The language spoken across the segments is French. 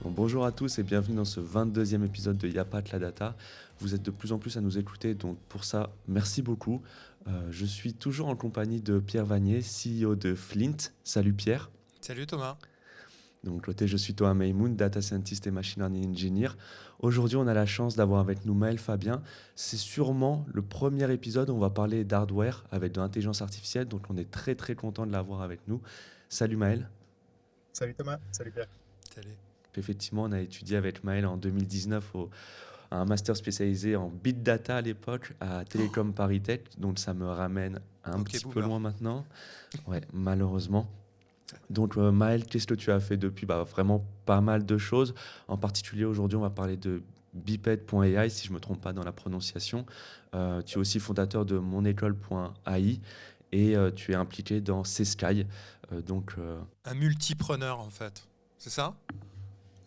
Bon, bonjour à tous et bienvenue dans ce 22e épisode de Yapat la Data. Vous êtes de plus en plus à nous écouter, donc pour ça, merci beaucoup. Je suis toujours en compagnie de Pierre Vanier, CEO de Flint. Salut Pierre. Salut Thomas. Donc côté, je suis Thomas Maymoun, Data Scientist et Machine Learning Engineer. Aujourd'hui, on a la chance d'avoir avec nous Maël Fabien. C'est sûrement le premier épisode où on va parler d'hardware avec de l'intelligence artificielle, donc on est très très content de l'avoir avec nous. Salut Maël. Salut Thomas, salut Pierre. Salut. Effectivement, on a étudié avec Maël en 2019 à un master spécialisé en big data à l'époque à Télécom Paris Tech, donc ça me ramène un Ok, petit peu boomer. loin maintenant. Ouais, malheureusement. Donc Maël, qu'est-ce que tu as fait depuis? Bah, vraiment pas mal de choses. En particulier aujourd'hui, on va parler de biped.ai, si je ne me trompe pas dans la prononciation. Tu es aussi fondateur de monécole.ai et tu es impliqué dans C-Sky. Donc, Un multipreneur en fait. C'est ça?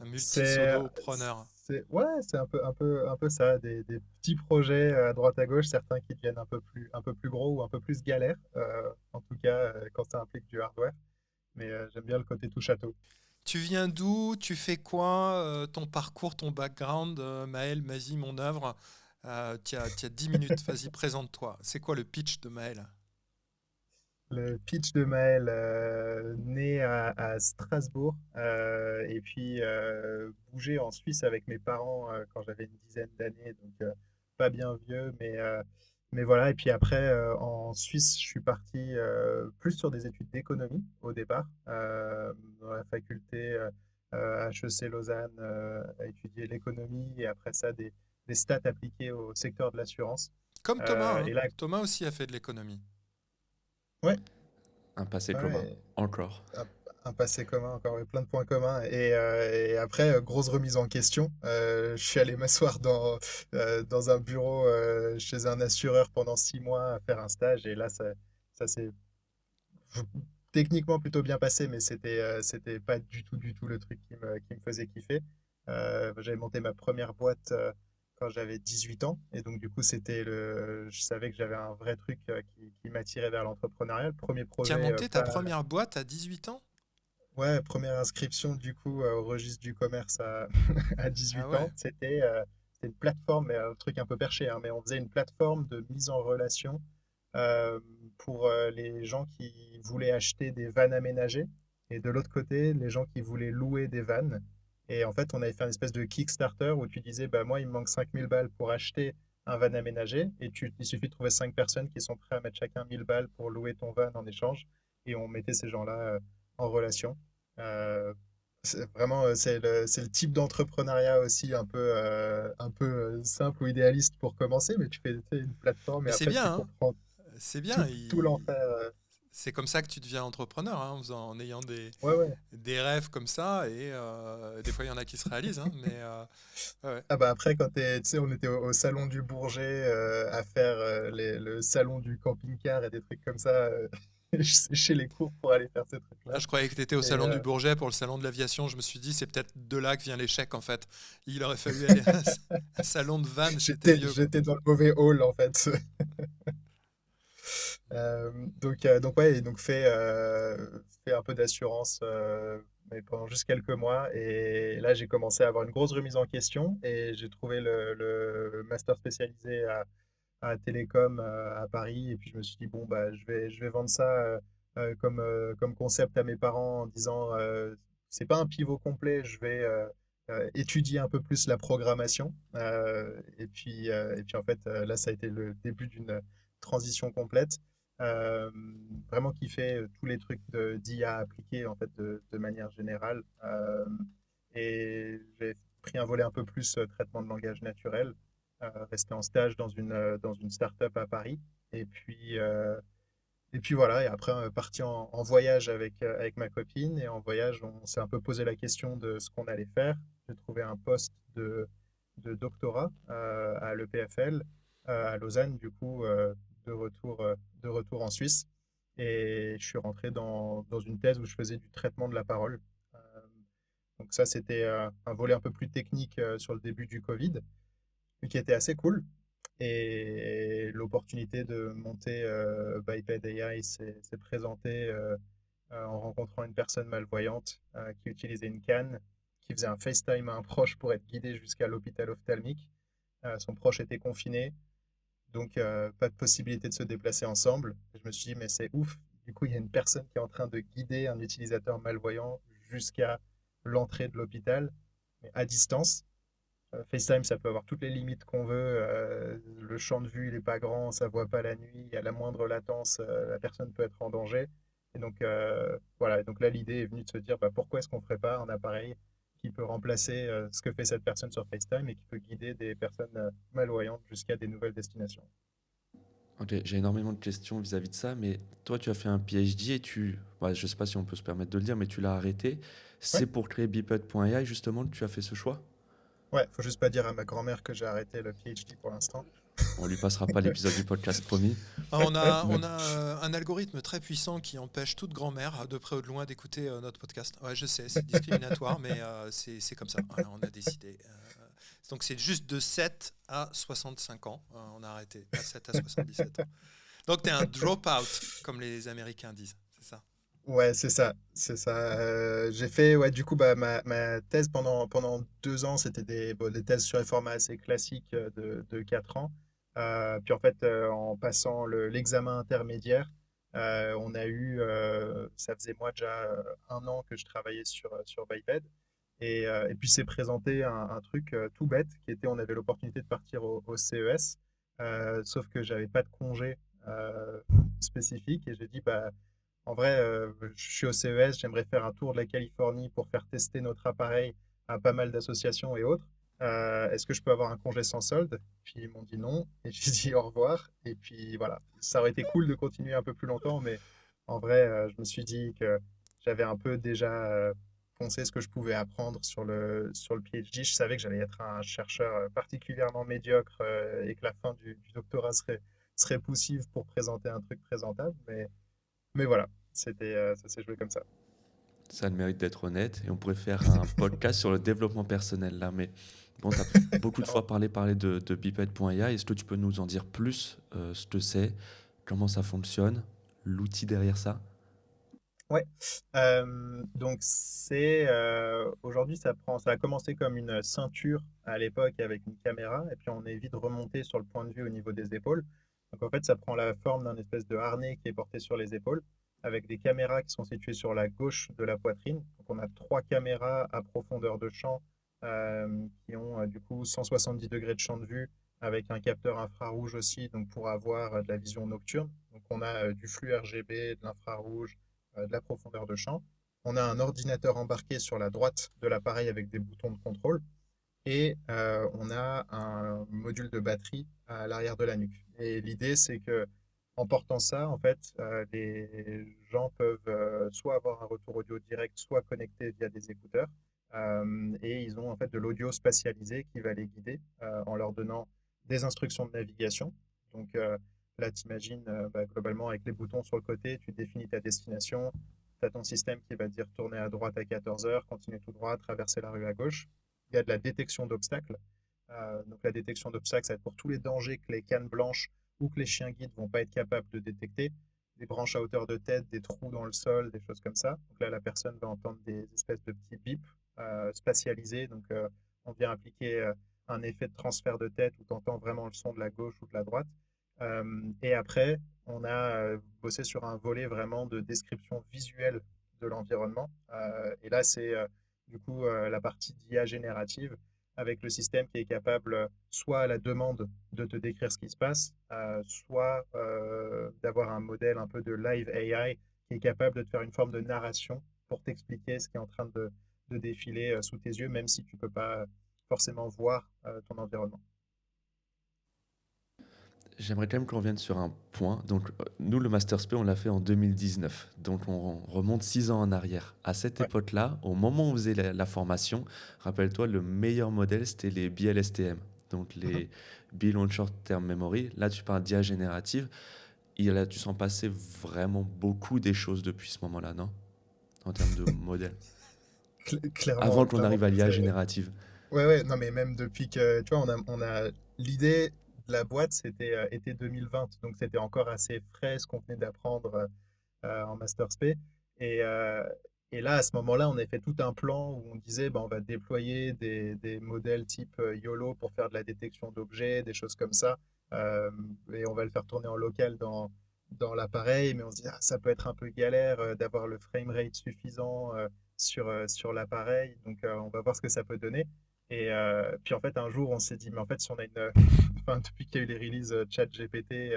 Un C'est, multi-solopreneur. c'est un peu ça, des petits projets à droite à gauche, certains qui deviennent un peu plus gros ou un peu plus galères, en tout cas quand ça implique du hardware. Mais j'aime bien le côté touche à tout. Tu viens d'où? Tu fais quoi? Ton parcours, ton background, Maël, vas-y, mon œuvre. Tu as 10 minutes, vas-y, présente-toi. C'est quoi le pitch de Maël? Le pitch de Maël, né à Strasbourg, et puis bougé en Suisse avec mes parents quand j'avais une dizaine d'années, donc pas bien vieux, mais voilà. Et puis après, en Suisse, je suis parti plus sur des études d'économie au départ, dans la faculté HEC Lausanne, à étudier l'économie et après ça des stats appliquées au secteur de l'assurance. Comme Thomas, Et hein. là, Thomas aussi a fait de l'économie. ouais, un passé commun, ouais. encore. un, un passé commun, encore ouais, plein de points communs. Et après, grosse remise en question. Je suis allé m'asseoir dans un bureau chez un assureur pendant 6 mois à faire un stage. Et là, ça s'est techniquement plutôt bien passé, mais c'était pas du tout le truc qui me faisait kiffer. J'avais monté ma première boîte quand j'avais 18 ans. Et donc, du coup, je savais que j'avais un vrai truc qui m'attirait vers l'entrepreneuriat. Le premier Tu as projet, monté ta pas. première boîte à 18 ans? Ouais, première inscription du coup au registre du commerce à Ah 18 ouais. ans. C'était une plateforme, mais un truc un peu perché, hein, mais on faisait une plateforme de mise en relation euh, pour les gens qui voulaient acheter des vannes aménagées et de l'autre côté, les gens qui voulaient louer des vannes. Et en fait, on avait fait une espèce de Kickstarter où tu disais, bah moi, il me manque 5000 balles pour acheter un van aménagé et il suffit de trouver 5 personnes qui sont prêtes à mettre chacun 1000 balles pour louer ton van en échange. Et on mettait ces gens-là en relation. Euh, c'est le type d'entrepreneuriat aussi un peu simple ou idéaliste pour commencer, mais tu fais une plateforme et Mais c'est après bien, tu hein. comprends C'est bien. tout l'enfer. C'est comme ça que tu deviens entrepreneur, hein, en ayant Ouais, ouais. des rêves comme ça. Et des fois, il y en a qui se réalisent, hein, mais ouais, ouais. Ah bah après, tu sais, on était au salon du Bourget à faire le salon du camping-car et des trucs comme ça chez les cours pour aller faire ces Ah, trucs-là. je croyais que tu étais au Et salon du Bourget pour le salon de l'aviation. Je me suis dit, c'est peut-être de là que vient l'échec en fait. Il aurait fallu aller à un salon de vannes, c'était j'étais, mieux quoi. j'étais dans le mauvais hall en fait. Donc ouais, et donc fait un peu d'assurance, mais pendant juste quelques mois. Et là, j'ai commencé à avoir une grosse remise en question et j'ai trouvé le master spécialisé à Télécom à Paris. Et puis je me suis dit, bon, bah, je vais vendre ça comme concept à mes parents en disant, c'est pas un pivot complet, je vais étudier un peu plus la programmation. Et puis en fait, là, ça a été le début d'une transition complète. Euh, Vraiment kiffé tous les trucs d'IA appliqués en fait de manière générale. Et j'ai pris un volet un peu plus traitement de langage naturel, resté en stage dans une start-up à Paris. Et puis voilà, et après parti en voyage avec ma copine. Et en voyage, on s'est un peu posé la question de ce qu'on allait faire. J'ai trouvé un poste de doctorat à l'EPFL, à Lausanne, du coup, de retour en Suisse. Et je suis rentré dans une thèse où je faisais du traitement de la parole. Euh, donc ça, c'était un volet un peu plus technique sur le début du Covid, mais qui était assez cool. Et l'opportunité de monter Biped AI s'est présentée en rencontrant une personne malvoyante qui utilisait une canne, qui faisait un FaceTime à un proche pour être guidé jusqu'à l'hôpital ophtalmique. Son proche était confiné, donc pas de possibilité de se déplacer ensemble. Je me suis dit, mais c'est ouf. Du coup, il y a une personne qui est en train de guider un utilisateur malvoyant jusqu'à l'entrée de l'hôpital, mais à distance. FaceTime, ça peut avoir toutes les limites qu'on veut. Le champ de vue, il n'est pas grand, ça ne voit pas la nuit. À la moindre latence, la personne peut être en danger. Et donc, voilà. Et donc là, l'idée est venue de se dire, bah, pourquoi est-ce qu'on ne ferait pas un appareil qui peut remplacer ce que fait cette personne sur FaceTime et qui peut guider des personnes malvoyantes jusqu'à des nouvelles destinations. Ok, j'ai énormément de questions vis-à-vis de ça, mais toi, tu as fait un PhD et je sais pas si on peut se permettre de le dire, mais tu l'as arrêté. Ouais, C'est pour créer Biped.ai, justement, que tu as fait ce choix? ouais, faut juste pas dire à ma grand-mère que j'ai arrêté le PhD pour l'instant. On lui passera pas l'épisode du podcast promis. Ah, on a, Mais on a un algorithme très puissant qui empêche toute grand-mère, de près ou de loin, d'écouter notre podcast. Ouais, je sais, c'est discriminatoire, mais c'est comme ça. Voilà, on a décidé. Donc c'est juste de 7 à 65 ans. On a arrêté à 7 à 77 ans. Donc tu es un drop-out, comme les Américains disent. C'est ça. Ouais, c'est ça, c'est ça. J'ai fait, ouais, du coup, bah, ma thèse pendant 2 ans, c'était des thèses sur les formats assez classiques de 4 ans. Puis en fait, en passant l'examen intermédiaire, on a eu, ça faisait moi déjà 1 an que je travaillais sur Biped. Et puis c'est présenté un truc tout bête qui était, on avait l'opportunité de partir au CES, sauf que j'avais pas de congé euh, spécifique et j'ai dit, bah, en vrai, je suis au CES, j'aimerais faire un tour de la Californie pour faire tester notre appareil à pas mal d'associations et autres. Est-ce que je peux avoir un congé sans solde? Puis ils m'ont dit non, et j'ai dit au revoir. Et puis voilà, ça aurait été cool de continuer un peu plus longtemps, mais en vrai, je me suis dit que j'avais un peu déjà poncé ce que je pouvais apprendre sur le PhD. Je savais que j'allais être un chercheur particulièrement médiocre et que la fin du doctorat serait poussive pour présenter un truc présentable, mais voilà, ça s'est joué comme ça. ça a le mérite d'être honnête et on pourrait faire un podcast sur le développement personnel là. Mais bon, tu as beaucoup de Clairement. fois parlé de Biped.ai. Est-ce que tu peux nous en dire plus, ce que c'est, comment ça fonctionne, l'outil derrière ça? Ouais. Donc aujourd'hui ça a commencé comme une ceinture à l'époque avec une caméra et puis on est vite remonté sur le point de vue au niveau des épaules. Donc en fait ça prend la forme d'un espèce de harnais qui est porté sur les épaules avec des caméras qui sont situées sur la gauche de la poitrine. Donc on a 3 caméras à profondeur de champ qui ont du coup 170 degrés de champ de vue avec un capteur infrarouge aussi donc pour avoir de la vision nocturne. Donc on a du flux RGB, de l'infrarouge, de la profondeur de champ. On a un ordinateur embarqué sur la droite de l'appareil avec des boutons de contrôle et on a un module de batterie à l'arrière de la nuque. Et l'idée, c'est que en portant ça, en fait, les gens peuvent soit avoir un retour audio direct, soit connecté via des écouteurs. Et ils ont en fait de l'audio spatialisé qui va les guider en leur donnant des instructions de navigation. Donc là, tu imagines globalement avec les boutons sur le côté, tu définis ta destination. Tu as ton système qui va te dire tourner à droite à 14 heures, continuer tout droit, traverser la rue à gauche. Il y a de la détection d'obstacles. Donc la détection d'obstacles, ça va être pour tous les dangers que les cannes blanches ou que les chiens guides ne vont pas être capables de détecter. Des branches à hauteur de tête, des trous dans le sol, des choses comme ça. Donc là, la personne va entendre des espèces de petits bips spatialisés. Donc on vient appliquer un effet de transfert de tête où tu entends vraiment le son de la gauche ou de la droite. Et après, on a bossé sur un volet vraiment de description visuelle de l'environnement. Et là, c'est du coup la partie d'IA générative avec le système qui est capable, soit à la demande de te décrire ce qui se passe, soit d'avoir un modèle un peu de live AI qui est capable de te faire une forme de narration pour t'expliquer ce qui est en train de défiler sous tes yeux, même si tu ne peux pas forcément voir ton environnement. J'aimerais quand même qu'on revienne sur un point. Donc, nous, le Master SP, on l'a fait en 2019. Donc, on remonte 6 ans en arrière. À cette Ouais. époque-là, au moment où on faisait la formation, rappelle-toi, le meilleur modèle, c'était les BLSTM. Donc, Mhm. les Bill on Short Term Memory. Là, tu parles d'IA générative. Il a dû s'en passer vraiment beaucoup des choses depuis ce moment-là, non? En termes de modèle. Clairement, Avant qu'on clairement. arrive à l'IA générative. Ouais, ouais, non, mais même depuis que, tu vois, on a l'idée de la boîte, c'était été 2020, donc c'était encore assez frais ce qu'on venait d'apprendre en Master Spé. Et Et là, à ce moment-là, on avait fait tout un plan où on disait, bah, on va déployer des modèles type YOLO pour faire de la détection d'objets, des choses comme ça. Euh, et on va le faire tourner en local dans l'appareil, mais on se dit, ah, ça peut être un peu galère d'avoir le framerate suffisant sur l'appareil. Donc, on va voir ce que ça peut donner. Et puis, en fait, un jour, on s'est dit, mais en fait, si on a une. Enfin, depuis qu'il y a eu les releases ChatGPT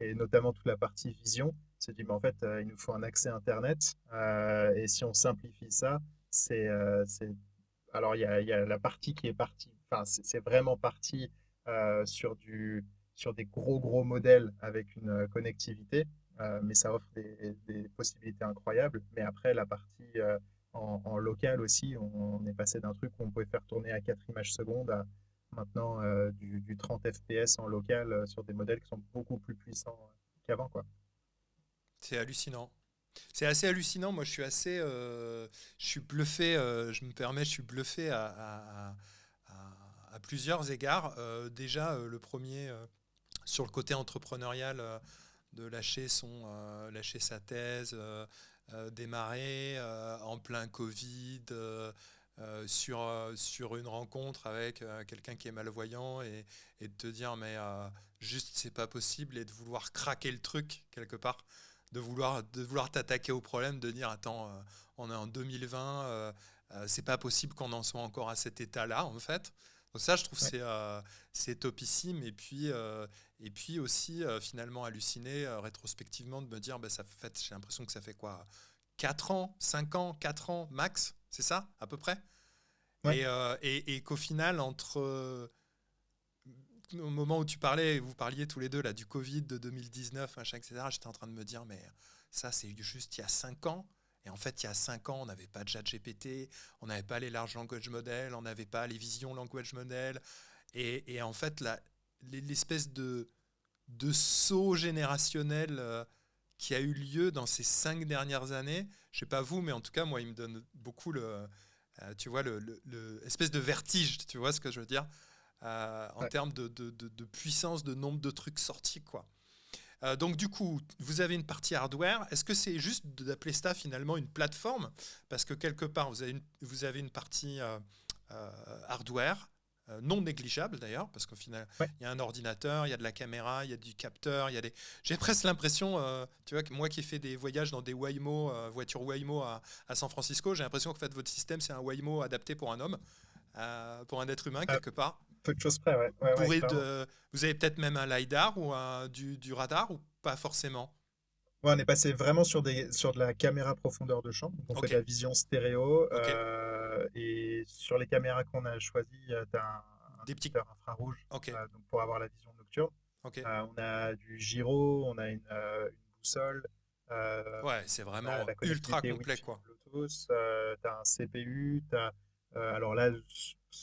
et notamment toute la partie vision, s'est dit, mais en fait, il nous faut un accès Internet. Et si on simplifie ça, c'est... Alors, il y a la partie qui est partie, enfin, c'est vraiment parti sur sur des gros modèles avec une connectivité, mais ça offre des possibilités incroyables. Mais après, la partie en local aussi, on est passé d'un truc où on pouvait faire tourner à 4 images secondes à maintenant du 30 FPS en local sur des modèles qui sont beaucoup plus puissants qu'avant, quoi. C'est hallucinant. C'est assez hallucinant. Moi, je suis bluffé. Je me permets, je suis bluffé à plusieurs égards. Déjà, le premier sur le côté entrepreneurial, de lâcher sa thèse, démarrer en plein Covid. Sur une rencontre avec quelqu'un qui est malvoyant et de te dire mais juste c'est pas possible et de vouloir craquer le truc quelque part, de vouloir t'attaquer au problème, de dire attends on est en 2020, c'est pas possible qu'on en soit encore à cet état-là en fait. Donc ça je trouve Ouais. c'est topissime et puis aussi finalement halluciné rétrospectivement de me dire bah, ça fait, j'ai l'impression que ça fait quoi 4 ans, 5 ans, 4 ans max, c'est ça à peu près Ouais. et qu'au final, au moment où vous parliez tous les deux là, du Covid de 2019, machin, etc., j'étais en train de me dire, mais ça, c'est juste il y a 5 ans. Et en fait, il y a 5 ans, on n'avait pas de ChatGPT, on n'avait pas les large language models, on n'avait pas les vision language models. Et en fait, l'espèce de saut générationnel qui a eu lieu dans ces 5 dernières années, je sais pas vous, mais en tout cas, moi, il me donne beaucoup tu vois, espèce de vertige, tu vois ce que je veux dire, en Ouais. termes de puissance, de nombre de trucs sortis, quoi. Donc du coup, vous avez une partie hardware. Est-ce que c'est juste d'appeler ça finalement une plateforme? Parce que quelque part, vous avez une partie hardware, non négligeable d'ailleurs, parce qu'au final, Ouais. il y a un ordinateur, il y a de la caméra, il y a du capteur, il y a des... J'ai presque l'impression, tu vois, que moi qui ai fait des voyages dans des Waymo, voitures Waymo à San Francisco, j'ai l'impression que en fait, votre système, c'est un Waymo adapté pour un être humain À quelque part. peu de choses près, ouais. Ouais, ouais, clairement. Vous avez peut-être même un LiDAR ou du radar ou pas forcément? Ouais, on est passé vraiment sur de la caméra profondeur de champ. Donc, on fait Ok, de la vision stéréo. ok. Et sur les caméras qu'on a choisies, tu as un Des petits. émetteur infrarouge Ok, donc pour avoir la vision nocturne. ok. On a du gyro, on a une boussole, Ouais, c'est on a vraiment la ultra connectivité complet, Wi-Fi, quoi. Bluetooth, tu as un CPU, alors là,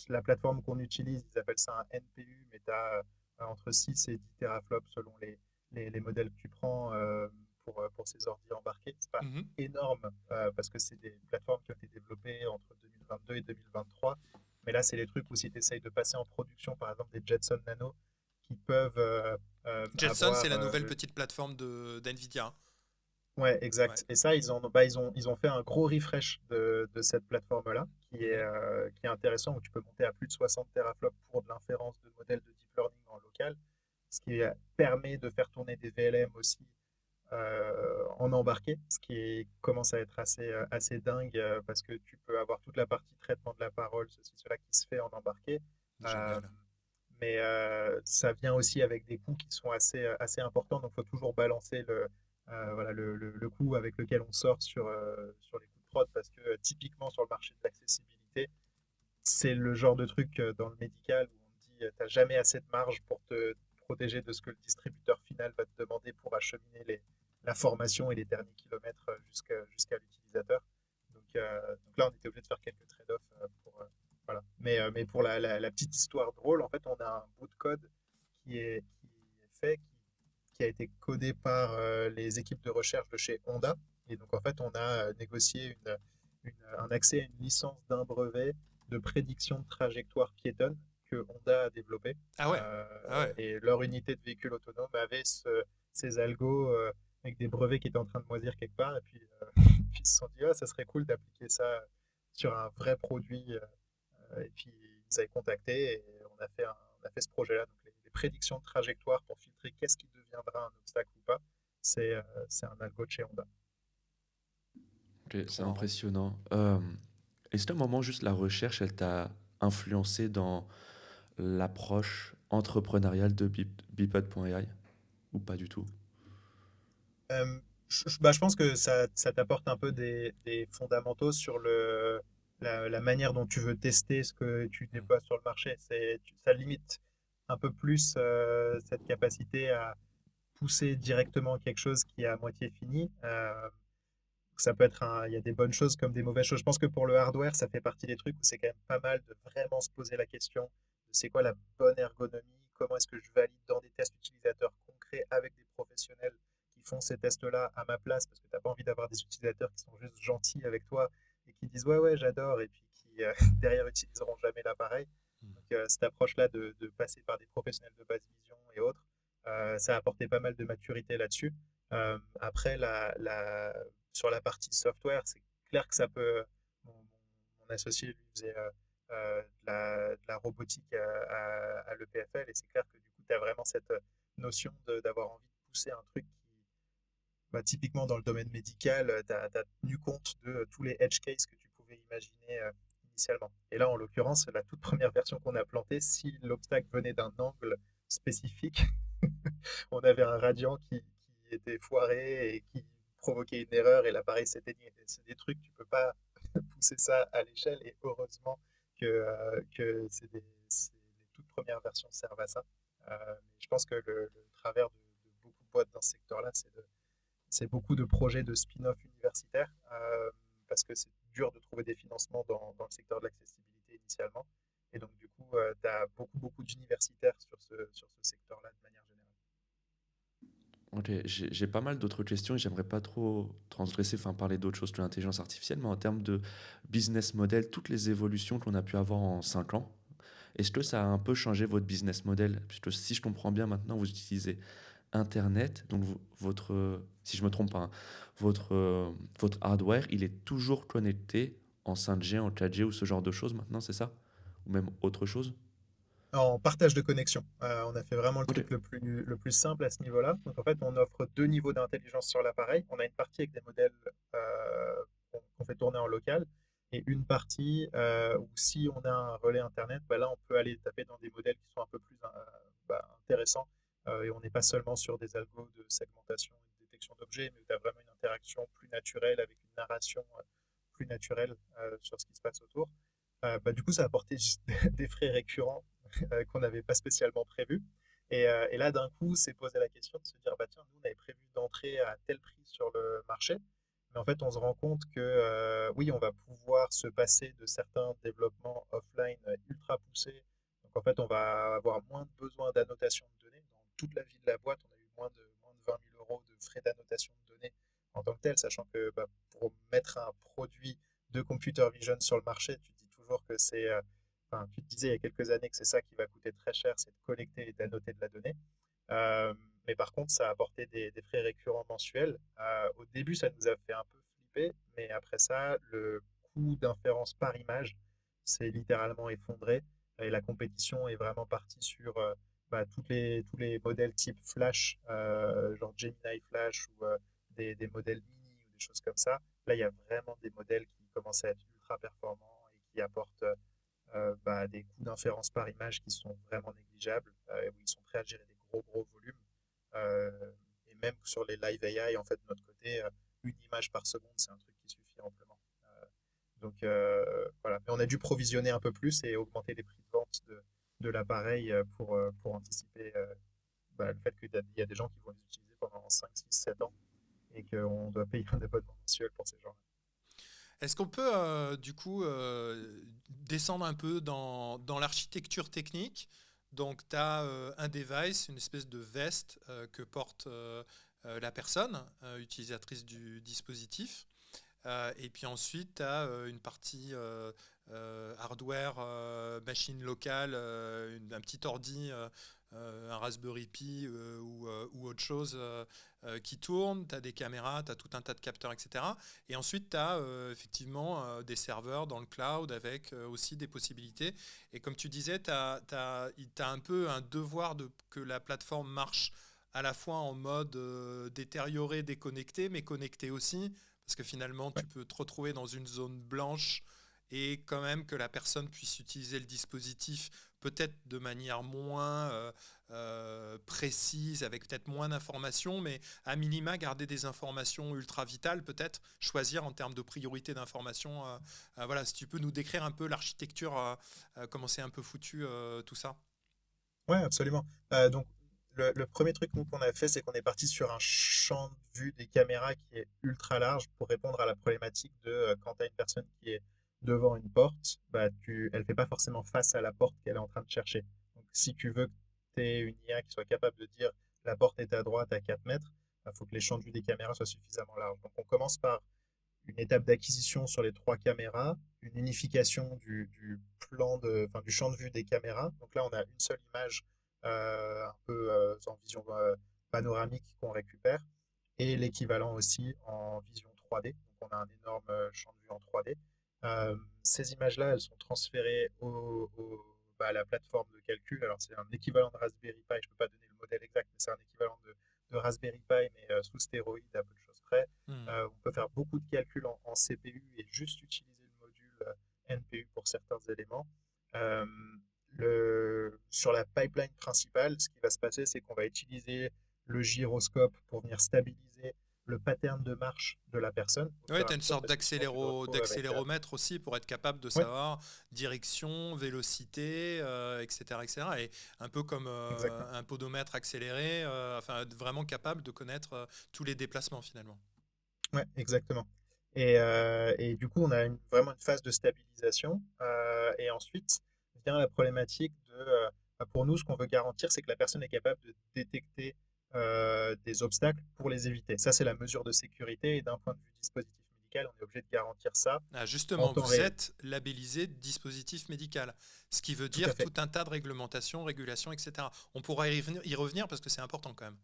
la plateforme qu'on utilise, ils appellent ça un NPU, mais tu as entre 6 et 10 teraflops selon les modèles que tu prends pour ces ordi embarqués. C'est pas Mhm. énorme parce que c'est des plateformes qui ont été développées entre 2022 et 2023. Mais là, c'est les trucs où si tu essayes de passer en production, par exemple, des Jetson Nano qui peuvent Jetson, c'est avoir la nouvelle petite plateforme d'NVIDIA. ouais, Ouais. exact. Et ça, bah, ils ont fait un gros refresh de cette plateforme-là, Mhm. qui est intéressant, où tu peux monter à plus de 60 teraflops pour de l'inférence de modèles de deep learning en local, ce qui permet de faire tourner des VLM aussi en embarqué, ce qui commence à être assez dingue, parce que tu peux avoir toute la partie traitement de la parole, ceci, cela qui se fait en embarqué. Euh, Génial. mais ça vient aussi avec des coûts qui sont assez importants, donc il faut toujours balancer voilà, le coût avec lequel on sort sur les coûts de prod, parce que typiquement sur le marché de l'accessibilité, c'est le genre de truc dans le médical où on dit tu n'as jamais assez de marge pour te protéger de ce que le distributeur final va te demander pour acheminer la formation et les derniers kilomètres jusqu'à l'utilisateur. Donc là, on était obligé de faire quelques trade-offs voilà. Mais pour la petite histoire drôle, en fait, on a un bout de code qui est fait, qui a été codé par les équipes de recherche de chez Honda. Et donc, en fait, on a négocié un accès à une licence d'un brevet de prédiction de trajectoire piétonne que Honda a développé. Ah ouais. Ah ouais. Et leur unité de véhicule autonome avait ces algos avec des brevets qui étaient en train de moisir quelque part. Et puis, puis sont dit, ah, ça serait cool d'appliquer ça sur un vrai produit. Et puis, ils nous avaient contactés et on a fait ce projet-là. Donc, les prédictions de trajectoire pour filtrer qu'est-ce qui deviendra un obstacle ou pas, c'est un algo de chez Honda. Ok, c'est Trop marrant. impressionnant. Est-ce qu'à un moment, juste la recherche, elle t'a influencé dans l'approche entrepreneuriale de Bipod.ai ou pas du tout? Euh, je pense que ça t'apporte un peu des fondamentaux sur la manière dont tu veux tester ce que tu Mm. déploies sur le marché. Ça limite un peu plus cette capacité à pousser directement quelque chose qui est à moitié fini. Ça peut être il y a des bonnes choses comme des mauvaises choses. Je pense que pour le hardware, ça fait partie des trucs où c'est quand même pas mal de vraiment se poser la question de c'est quoi la bonne ergonomie, comment est-ce que je valide dans des tests utilisateurs concrets avec des professionnels qui font ces tests-là à ma place, parce que tu n'as pas envie d'avoir des utilisateurs qui sont juste gentils avec toi et qui disent ouais, ouais, j'adore, et puis qui derrière utiliseront jamais l'appareil. Mm. Donc cette approche-là de passer par des professionnels de basse vision et autres, ça a apporté pas mal de maturité là-dessus. Après, sur la partie software, c'est clair que ça peut. Mon associé, lui, faisait de la robotique à l'EPFL, et c'est clair que du coup, tu as vraiment cette notion d'avoir envie de pousser un truc qui, bah, typiquement dans le domaine médical, tu as tenu compte de tous les edge cases que tu pouvais imaginer initialement. Et là, en l'occurrence, la toute première version qu'on a plantée, si l'obstacle venait d'un angle spécifique, on avait un radian qui était foiré et qui provoquait une erreur et l'appareil s'éteignait. C'est des trucs, tu peux pas pousser ça à l'échelle, et heureusement que les toutes premières versions servent à ça. Mais je pense que le travers de beaucoup de boîtes dans ce secteur-là, c'est beaucoup de projets de spin-off universitaires, parce que c'est dur de trouver des financements dans le secteur de l'accessibilité initialement. Et donc, du coup, tu as beaucoup d'universitaires sur ce secteur-là de manière générale. Ok, j'ai pas mal d'autres questions et j'aimerais pas trop transgresser, enfin parler d'autres choses que l'intelligence artificielle, mais en termes de business model, toutes les évolutions qu'on a pu avoir en 5 ans, est-ce que ça a un peu changé votre business model? Puisque si je comprends bien, maintenant vous utilisez Internet, donc votre, si je me trompe pas, hein, votre hardware, il est toujours connecté en 5G, en 4G ou ce genre de choses maintenant, c'est ça? Ou même autre chose? En partage de connexion. On a fait vraiment le Ok, truc le plus simple à ce niveau-là. Donc en fait, on offre deux niveaux d'intelligence sur l'appareil. On a une partie avec des modèles qu'on fait tourner en local, et une partie où si on a un relais Internet, bah là on peut aller taper dans des modèles qui sont un peu plus intéressants. Et on n'est pas seulement sur des algos de segmentation et de détection d'objets, mais où tu as vraiment une interaction plus naturelle avec une narration plus naturelle sur ce qui se passe autour. Du coup, ça a apporté juste des frais récurrents qu'on n'avait pas spécialement prévus. Et là, d'un coup, c'est posé la question de se dire, bah tiens, nous, on avait prévu d'entrer à tel prix sur le marché. Mais en fait, on se rend compte que oui, on va pouvoir se passer de certains développements offline ultra poussés. Donc en fait, on va avoir moins de besoin d'annotation de données. Dans toute la vie de la boîte, on a eu moins de 20 000 euros de frais d'annotation de données en tant que tel, sachant que pour mettre un produit de computer vision sur le marché, tu dis toujours que enfin, tu te disais il y a quelques années que c'est ça qui va coûter très cher, c'est de collecter et d'annoter de la donnée. Euh, mais par contre, ça a apporté des frais récurrents mensuels. Au début, ça nous a fait un peu flipper, mais après ça, le coût d'inférence par image s'est littéralement effondré, et la compétition est vraiment partie sur tous les modèles type Flash, genre Gemini Flash, ou des modèles mini ou des choses comme ça. Là, il y a vraiment des modèles qui commencent à être ultra performants et qui apportent des coûts d'inférence par image qui sont vraiment négligeables, où ils sont prêts à gérer des gros volumes. Euh, et même sur les live AI, en fait, de notre côté, une image par seconde, c'est un truc qui suffit amplement. Voilà. Mais on a dû provisionner un peu plus et augmenter les prix de vente de l'appareil pour anticiper le fait qu'il y a des gens qui vont les utiliser pendant 5 6 7 ans, et qu'on doit payer un abonnement mensuel pour ces gens-là. Est-ce qu'on peut du coup descendre un peu dans l'architecture technique? Donc, tu as un device, une espèce de veste que porte la personne utilisatrice du dispositif. Et puis ensuite, tu as une partie hardware, machine locale, un petit ordi un Raspberry Pi ou autre chose qui tourne, tu as des caméras, tu as tout un tas de capteurs, etc. Et ensuite, tu as effectivement des serveurs dans le cloud avec aussi des possibilités. Et comme tu disais, tu as un peu un devoir que la plateforme marche à la fois en mode détérioré, déconnecté, mais connecté aussi, parce que finalement, Ouais. tu peux te retrouver dans une zone blanche et quand même que la personne puisse utiliser le dispositif peut-être de manière moins précise, avec peut-être moins d'informations, mais à minima garder des informations ultra vitales, peut-être choisir en termes de priorité d'informations. Voilà, si tu peux nous décrire un peu l'architecture, comment c'est un peu foutu tout ça. Ouais, absolument. Donc, le premier truc nous, qu'on a fait, c'est qu'on est parti sur un champ de vue des caméras qui est ultra large pour répondre à la problématique de quand tu as une personne qui est devant une porte, bah, elle fait pas forcément face à la porte qu'elle est en train de chercher. Donc, si tu veux que tu aies une IA qui soit capable de dire la porte est à droite à 4 mètres, il faut que les champs de vue des caméras soient suffisamment larges. Donc, on commence par une étape d'acquisition sur les 3 caméras, une unification du plan du champ de vue des caméras. Donc là, on a une seule image un peu en vision panoramique qu'on récupère et l'équivalent aussi en vision 3D. Donc on a un énorme champ de vue en 3D. Ces images-là, elles sont transférées à la plateforme de calcul. Alors c'est un équivalent de Raspberry Pi, je ne peux pas donner le modèle exact, mais c'est un équivalent de Raspberry Pi, mais sous stéroïde à peu de choses près. Hmm. On peut faire beaucoup de calculs en CPU et juste utiliser le module NPU pour certains éléments. Euh, sur la pipeline principale, ce qui va se passer, c'est qu'on va utiliser le gyroscope pour venir stabiliser le pattern de marche de la personne au Oui, fur et tu à as une mesure, sorte parce que sinon tu te retrouves avec... d'accéléromètre aussi pour être capable de Ouais, savoir direction, vélocité, etc., etc. Et un peu comme exactement. un podomètre accéléré, enfin vraiment capable de connaître tous les déplacements finalement. Ouais, exactement. Et du coup, on a vraiment une phase de stabilisation. Et ensuite vient la problématique pour nous, ce qu'on veut garantir, c'est que la personne est capable de détecter des obstacles pour les éviter. Ça, c'est la mesure de sécurité. Et d'un point de vue dispositif médical, on est obligé de garantir ça Ah, en justement, temps vous réel. êtes labellisé dispositif médical, ce qui veut Tout à dire fait. tout un tas de réglementations, régulations, etc. On pourra y revenir parce que c'est important quand même.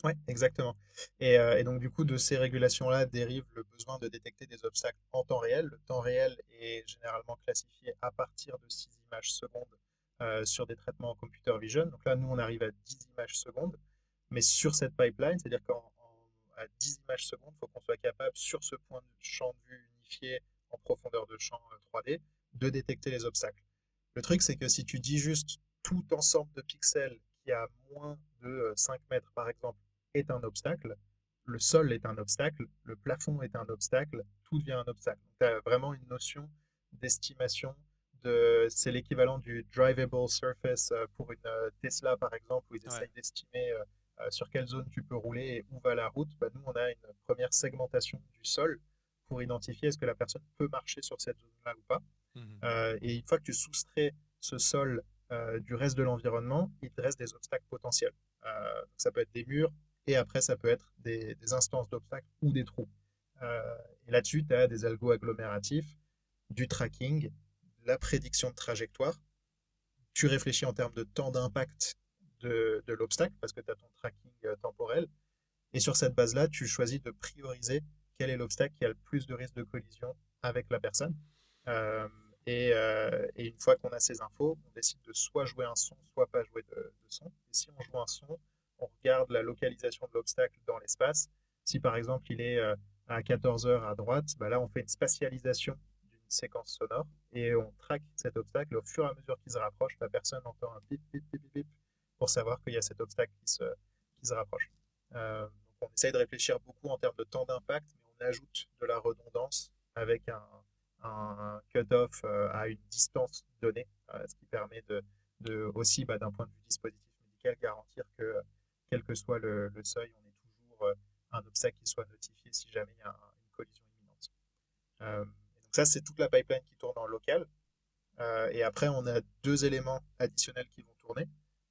Oui, exactement. Et donc, du coup, de ces régulations-là dérive le besoin de détecter des obstacles en temps réel. Le temps réel est généralement classifié à partir de 6 images secondes sur des traitements en computer vision. Donc là, nous, on arrive à 10 images secondes. Mais sur cette pipeline, c'est-à-dire qu'à 10 images secondes, il faut qu'on soit capable, sur ce point de champ de vue unifié en profondeur de champ 3D, de détecter les obstacles. Le truc, c'est que si tu dis juste tout ensemble de pixels qui a moins de 5 mètres, par exemple, est un obstacle, le sol est un obstacle, le plafond est un obstacle, tout devient un obstacle. Tu as vraiment une notion d'estimation. C'est l'équivalent du drivable surface pour une Tesla, par exemple, où ils Ouais. essayent d'estimer sur quelle zone tu peux rouler et où va la route. Bah, nous, on a une première segmentation du sol pour identifier est-ce que la personne peut marcher sur cette zone-là ou pas. Mhm. Et une fois que tu soustrais ce sol du reste de l'environnement, il te reste des obstacles potentiels. Ça peut être des murs, et après, ça peut être des instances d'obstacles ou des trous. Et là-dessus, tu as des algos agglomératifs, du tracking, la prédiction de trajectoire. Tu réfléchis en termes de temps d'impact de l'obstacle, parce que tu as ton tracking temporel. Et sur cette base-là, tu choisis de prioriser quel est l'obstacle qui a le plus de risque de collision avec la personne. Euh, et une fois qu'on a ces infos, on décide de soit jouer un son, soit pas jouer de son. Et si on joue un son, on regarde la localisation de l'obstacle dans l'espace. Si par exemple il est à 14 heures à droite, bah là on fait une spatialisation d'une séquence sonore et on traque cet obstacle. Et au fur et à mesure qu'il se rapproche, la personne entend un bip, bip, bip, bip, bip pour savoir qu'il y a cet obstacle qui se rapproche. Donc on essaye de réfléchir beaucoup en termes de temps d'impact, mais on ajoute de la redondance avec un cut-off à une distance donnée, ce qui permet aussi, d'un point de vue dispositif médical, garantir que, quel que soit le seuil, on ait toujours un obstacle qui soit notifié si jamais il y a une collision imminente. Donc ça, c'est toute la pipeline qui tourne en local. Et après, on a 2 éléments additionnels qui vont tourner.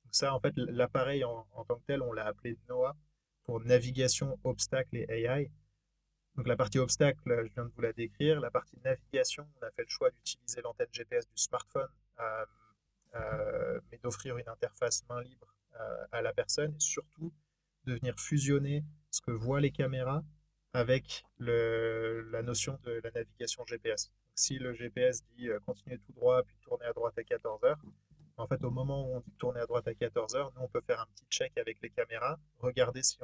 Donc ça, en fait, l'appareil en tant que tel, on l'a appelé NOAA pour navigation, obstacles et AI. Donc la partie obstacle, je viens de vous la décrire. La partie navigation, on a fait le choix d'utiliser l'antenne GPS du smartphone mais d'offrir une interface main libre à la personne et surtout de venir fusionner ce que voient les caméras avec la notion de la navigation GPS. Donc, si le GPS dit continuez tout droit puis tournez à droite à 14 heures, en fait, au moment où on dit tourner à droite à 14 heures, nous, on peut faire un petit check avec les caméras, regarder si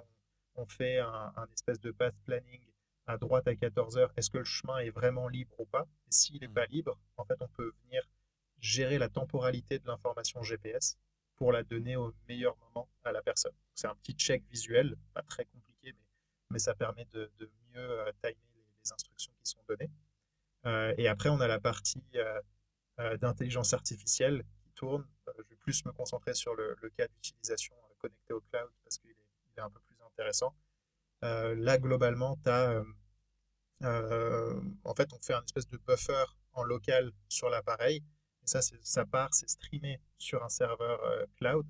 on fait un espèce de path planning à droite à 14 heures, est-ce que le chemin est vraiment libre ou pas? Et s'il n'est pas libre, en fait, on peut venir gérer la temporalité de l'information GPS pour la donner au meilleur moment à la personne. C'est un petit check visuel, pas très compliqué, mais ça permet de mieux timer les instructions qui sont données. Et après, on a la partie d'intelligence artificielle qui tourne. Je vais plus me concentrer sur le cas d'utilisation connecté au cloud parce qu'il est un peu plus intéressant. Là, globalement, en fait, on fait un espèce de buffer en local sur l'appareil. Et ça part, c'est streamé sur un serveur cloud.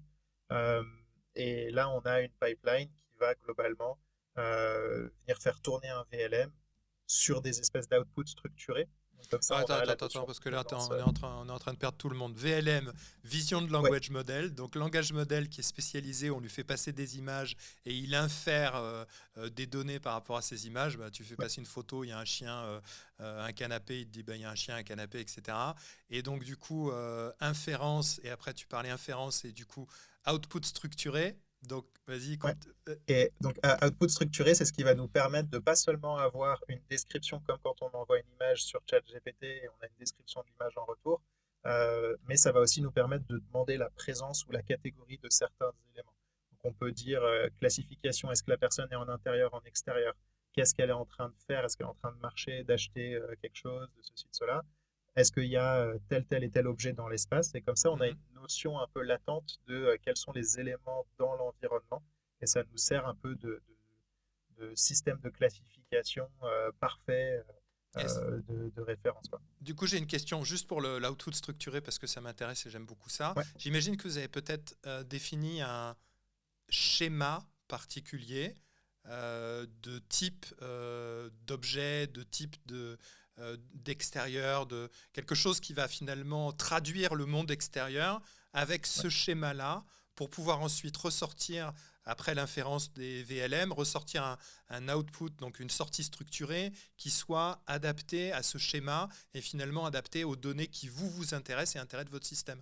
Euh, et là, on a une pipeline qui va globalement venir faire tourner un VLM sur des espèces d'outputs structurés. Donc, comme ça, Ah, on attends, a attends, la attends, notion parce de que là, présence. on est en train de perdre tout le monde. VLM, Vision de Ouais, Language Model. Donc, langage model qui est spécialisé, on lui fait passer des images et il infère des données par rapport à ces images. Bah, tu fais ouais, passer une photo, il y a un chien, un canapé, il te dit bah, il y a un chien, un canapé, etc. Et donc, du coup, inférence, et après, tu parlais inférence et du coup, output structuré. Donc, vas-y, ouais. euh, Et donc, output structuré, c'est ce qui va nous permettre de pas seulement avoir une description comme quand on envoie une image sur ChatGPT et on a une description de l'image en retour, mais ça va aussi nous permettre de demander la présence ou la catégorie de certains éléments. Donc, on peut dire classification, est-ce que la personne est en intérieur, en extérieur? Qu'est-ce qu'elle est en train de faire? Est-ce qu'elle est en train de marcher, d'acheter quelque chose, de ceci, de cela? Est-ce qu'il y a tel et tel objet dans l'espace? Et comme ça, on a mhm. une notion un peu latente de quels sont les éléments dans l'environnement et ça nous sert un peu de système de classification parfait Et de référence, quoi. du coup, j'ai une question juste pour l'output structuré parce que ça m'intéresse et j'aime beaucoup ça. Ouais, J'imagine que vous avez peut-être défini un schéma particulier de type d'objet, de type d'extérieur, de quelque chose qui va finalement traduire le monde extérieur avec ouais. ce schéma-là pour pouvoir ensuite ressortir, après l'inférence des VLM, ressortir un output, donc une sortie structurée qui soit adaptée à ce schéma et finalement adaptée aux données qui vous intéressent et intéressent votre système.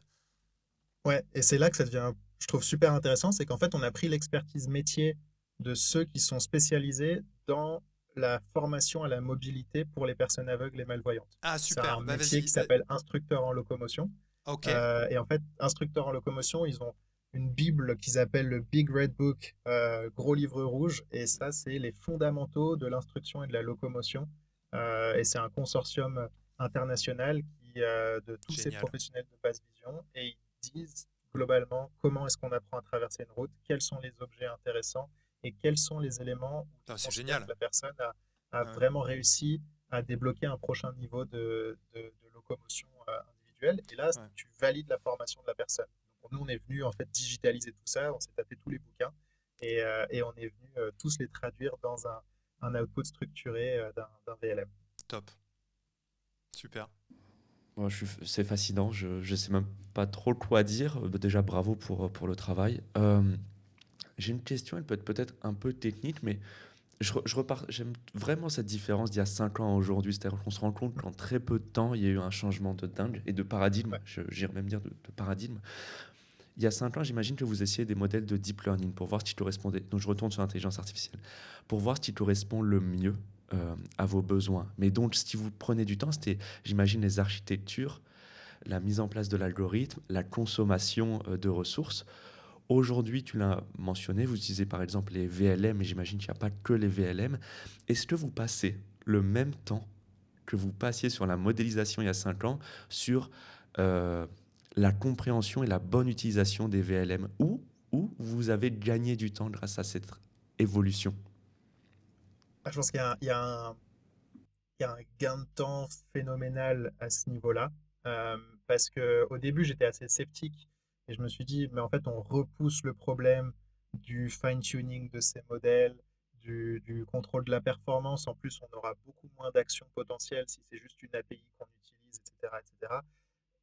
Ouais, et c'est là que ça devient, je trouve, super intéressant, c'est qu'en fait, on a pris l'expertise métier de ceux qui sont spécialisés dans la formation à la mobilité pour les personnes aveugles et malvoyantes. Ah C'est super, un bah métier qui vas-y. s'appelle instructeur en locomotion. Ok, Et en fait, instructeurs en locomotion, ils ont une bible qu'ils appellent le Big Red Book, gros livre rouge, et ça, c'est les fondamentaux de l'instruction et de la locomotion. Et c'est un consortium international de tous ces génial. professionnels de basse vision, et ils disent globalement comment est-ce qu'on apprend à traverser une route, quels sont les objets intéressants et quels sont les éléments où Ah, ils c'est considèrent que génial. la personne a Hein, vraiment réussi à débloquer un prochain niveau de locomotion individuelle. Et là, ouais. tu valides la formation de la personne. Donc, nous, on est venu en fait digitaliser tout ça, on s'est tapé tous les bouquins et on est venu tous les traduire dans un output structuré d'un VLM. Top, super. Moi, c'est fascinant, je ne sais même pas trop quoi dire. Déjà, bravo pour le travail. J'ai une question, elle peut être peut-être un peu technique, mais je repars, j'aime vraiment cette différence d'il y a 5 ans à aujourd'hui. C'est-à-dire qu'on se rend compte qu'en très peu de temps, il y a eu un changement de dingue et de paradigme, Ouais, j'irais même dire de paradigme. Il y a 5 ans, j'imagine que vous essayez des modèles de deep learning pour voir ce qui correspondait. Donc je retourne sur l'intelligence artificielle. Pour voir ce qui correspond le mieux à vos besoins. Mais donc, ce qui vous prenait du temps, c'était, j'imagine, les architectures, la mise en place de l'algorithme, la consommation de ressources. Aujourd'hui, tu l'as mentionné, vous utilisez par exemple les VLM, et j'imagine qu'il n'y a pas que les VLM. Est-ce que vous passez le même temps que vous passiez sur la modélisation il y a 5 ans sur euh, la compréhension et la bonne utilisation des VLM ou vous avez gagné du temps grâce à cette évolution? je pense qu'il y a un gain de temps phénoménal à ce niveau-là. Parce qu'au début, j'étais assez sceptique et je me suis dit, mais en fait, on repousse le problème du fine-tuning de ces modèles, du contrôle de la performance. En plus, on aura beaucoup moins d'actions potentielles si c'est juste une API qu'on utilise, etc., etc.